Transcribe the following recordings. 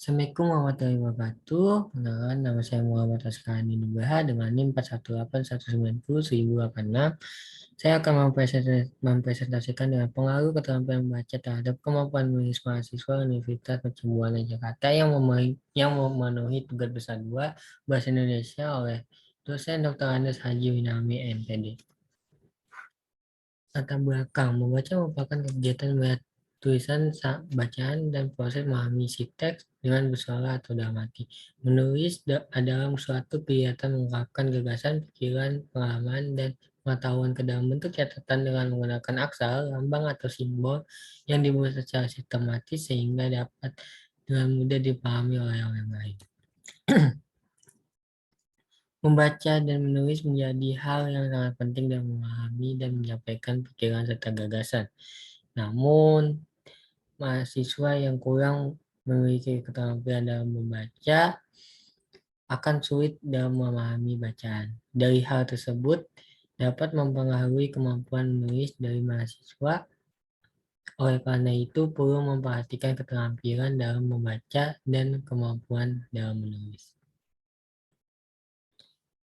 Assalamualaikum warahmatullahi wabarakatuh. Perkenalkan, nama saya Muhammad Askani Nugraha dengan NIM 4181090-1086. Saya akan mempresentasikan dengan pengaruh keterampilan membaca terhadap kemampuan menulis mahasiswa Universitas Mercubuana Jakarta yang memenuhi tugas besar 2 Bahasa Indonesia oleh dosen Dr. Andes Haji Winami MPD. Latar belakang membaca merupakan kegiatan melihat tulisan, bacaan, dan proses memahami isi teks dengan bersuara atau dalam hati. Menulis adalah suatu kegiatan mengungkapkan gagasan, pikiran, pengalaman, dan pengetahuan ke dalam bentuk catatan dengan menggunakan aksara, lambang, atau simbol yang dibuat secara sistematis sehingga dapat dengan mudah dipahami oleh orang lain. Membaca dan menulis menjadi hal yang sangat penting dalam memahami dan menyampaikan pikiran serta gagasan. Namun, mahasiswa yang kurang memiliki keterampilan dalam membaca akan sulit dalam memahami bacaan. Dari hal tersebut dapat mempengaruhi kemampuan menulis dari mahasiswa. Oleh karena itu, perlu memperhatikan keterampilan dalam membaca dan kemampuan dalam menulis.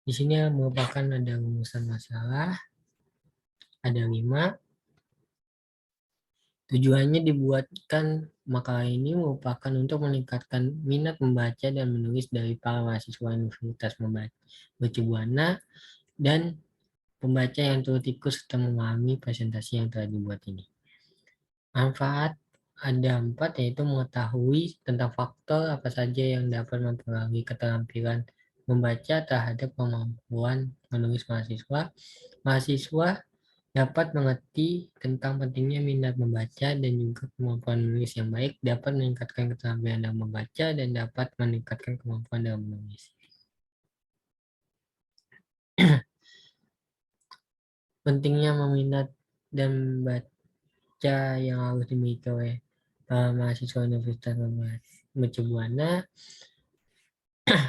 Di sini merupakan ada rumusan masalah, ada 5. Tujuannya dibuatkan makalah ini merupakan untuk meningkatkan minat membaca dan menulis dari para mahasiswa Universitas Mercubuana dan pembaca yang turut ikut serta memahami presentasi yang telah dibuat ini. Manfaat ada 4, yaitu mengetahui tentang faktor apa saja yang dapat mempengaruhi keterampilan membaca terhadap kemampuan menulis mahasiswa. Mahasiswa dapat mengerti tentang pentingnya minat membaca dan juga kemampuan menulis yang baik dapat meningkatkan keterampilan dalam membaca dan dapat meningkatkan kemampuan dalam menulis. Pentingnya meminat dan membaca yang harus dimiliki oleh para mahasiswa Universitas Mercubuana.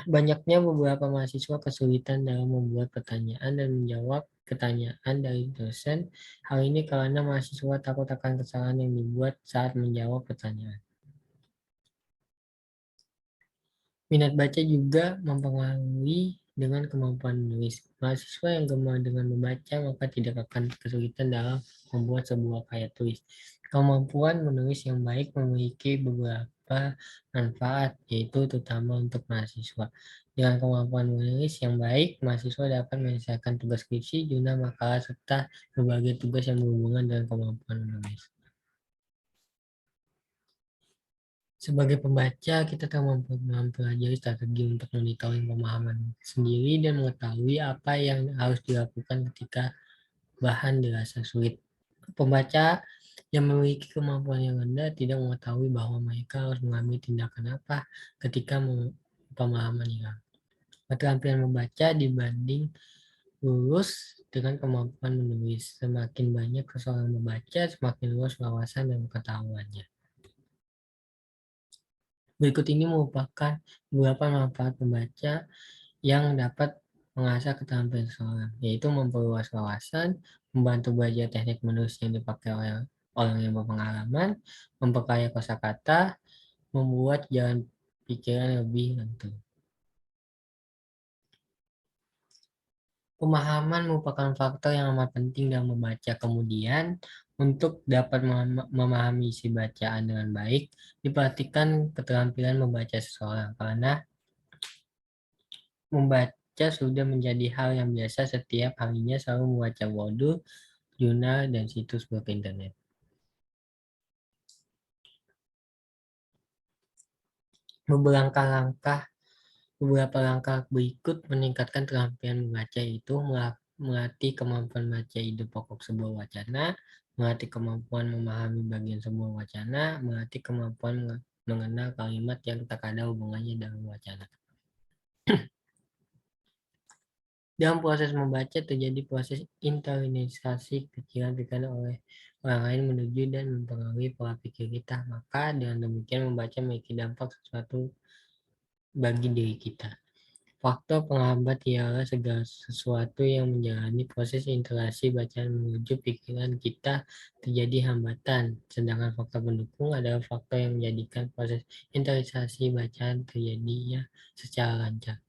Banyaknya beberapa mahasiswa kesulitan dalam membuat pertanyaan dan menjawab pertanyaan dari dosen. Hal ini karena mahasiswa takut akan kesalahan yang dibuat saat menjawab pertanyaan. Minat baca juga mempengaruhi dengan kemampuan menulis. Mahasiswa yang gemar dengan membaca maka tidak akan kesulitan dalam membuat sebuah karya tulis. Kemampuan menulis yang baik memiliki beberapa manfaat, yaitu terutama untuk mahasiswa. Dengan kemampuan menulis yang baik, mahasiswa dapat menyelesaikan tugas skripsi, jurnal, makalah, serta berbagai tugas yang berhubungan dengan kemampuan menulis. Sebagai pembaca, kita telah mempelajari strategi untuk monitoring pemahaman sendiri dan mengetahui apa yang harus dilakukan ketika bahan dirasa sulit. Pembaca yang memiliki kemampuan yang rendah tidak mengetahui bahwa mereka harus mengambil tindakan apa ketika pemahaman hilang. Keterampilan membaca dibanding lulus dengan kemampuan menulis. Semakin banyak seseorang membaca, semakin luas wawasan dan pengetahuannya. Berikut ini merupakan beberapa manfaat membaca yang dapat mengasah keterampilan seseorang, yaitu memperluas wawasan, membantu belajar teknik menulis yang dipakai oleh orang yang berpengalaman, memperkaya kosakata, membuat jalan pikiran lebih lentur. Pemahaman merupakan faktor yang amat penting dalam membaca. Kemudian, untuk dapat memahami isi bacaan dengan baik, diperhatikan keterampilan membaca seseorang, karena membaca sudah menjadi hal yang biasa setiap harinya selalu membaca buku, jurnal, dan situs web internet. Beberapa langkah berikut meningkatkan keterampilan membaca, itu melatih kemampuan baca ide pokok sebuah wacana, melatih kemampuan memahami bagian sebuah wacana, melatih kemampuan mengenal kalimat yang tak ada hubungannya dengan wacana. Dalam proses membaca terjadi proses internalisasi pikiran-pikiran oleh orang lain menuju dan mempengaruhi pola pikir kita. Maka dengan demikian membaca memiliki dampak sesuatu bagi diri kita. Faktor penghambat ialah segala sesuatu yang menjalani proses interaksi bacaan menuju pikiran kita terjadi hambatan. Sedangkan faktor pendukung adalah faktor yang menjadikan proses interaksi bacaan terjadinya secara lancar.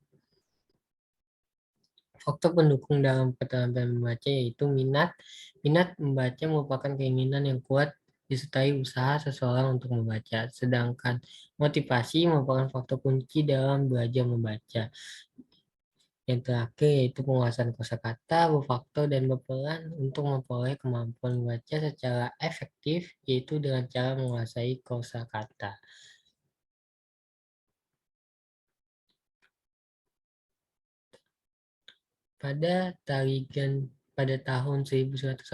Faktor pendukung dalam keterampilan membaca yaitu minat. Minat membaca merupakan keinginan yang kuat disertai usaha seseorang untuk membaca. Sedangkan motivasi merupakan faktor kunci dalam belajar membaca. Yang terakhir yaitu penguasaan kosakata berfaktor dan berperan untuk memperoleh kemampuan membaca secara efektif, yaitu dengan cara menguasai kosakata. Pada tahun 1986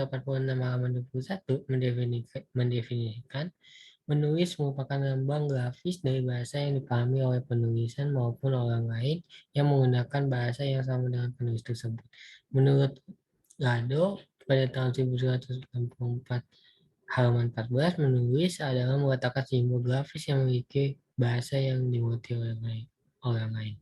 halaman 21 mendefinisikan menulis merupakan lambang grafis dari bahasa yang dipahami oleh penulisan maupun orang lain yang menggunakan bahasa yang sama dengan penulis tersebut. Menurut Lado, pada tahun 1964 halaman 14, menulis adalah meletakkan simbol grafis yang memiliki bahasa yang dimengerti oleh orang lain.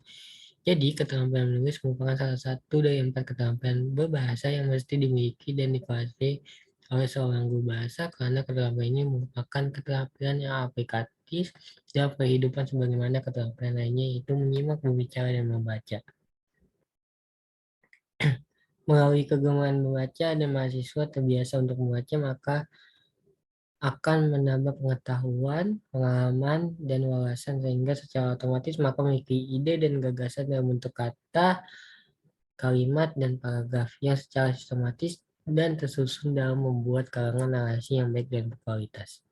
Jadi, keterampilan menulis merupakan salah satu dari 4 keterampilan berbahasa yang mesti dimiliki dan dikuasai oleh seorang guru bahasa karena keterampilan ini merupakan keterampilan yang aplikatif dalam kehidupan sebagaimana keterampilan lainnya yaitu menyimak, berbicara, dan membaca. Melalui kegemaran membaca dan mahasiswa terbiasa untuk membaca, maka akan menambah pengetahuan, pengalaman, dan wawasan sehingga secara otomatis maka memiliki ide dan gagasan dalam bentuk kata, kalimat, dan paragraf yang secara sistematis dan tersusun dalam membuat karangan narasi yang baik dan berkualitas.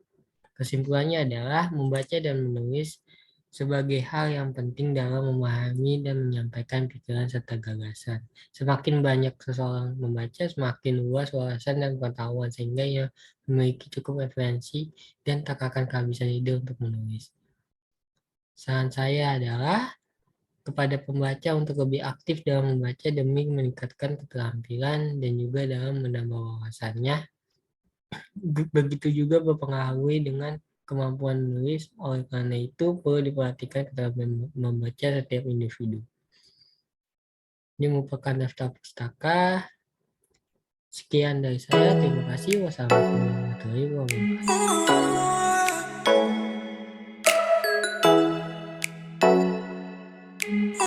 Kesimpulannya adalah membaca dan menulis sebagai hal yang penting dalam memahami dan menyampaikan pikiran serta gagasan. Semakin banyak seseorang membaca, semakin luas wawasan dan pengetahuan sehingga ia memiliki cukup referensi dan tak akan kehabisan ide untuk menulis. Saran saya adalah kepada pembaca untuk lebih aktif dalam membaca demi meningkatkan keterampilan dan juga dalam menambah wawasannya. Begitu juga berpengaruh dengan kemampuan menulis, oleh karena itu perlu diperhatikan keterampilan membaca setiap individu. Ini merupakan daftar pustaka. Sekian dari saya, terima kasih. Wassalamualaikum warahmatullahi wabarakatuh.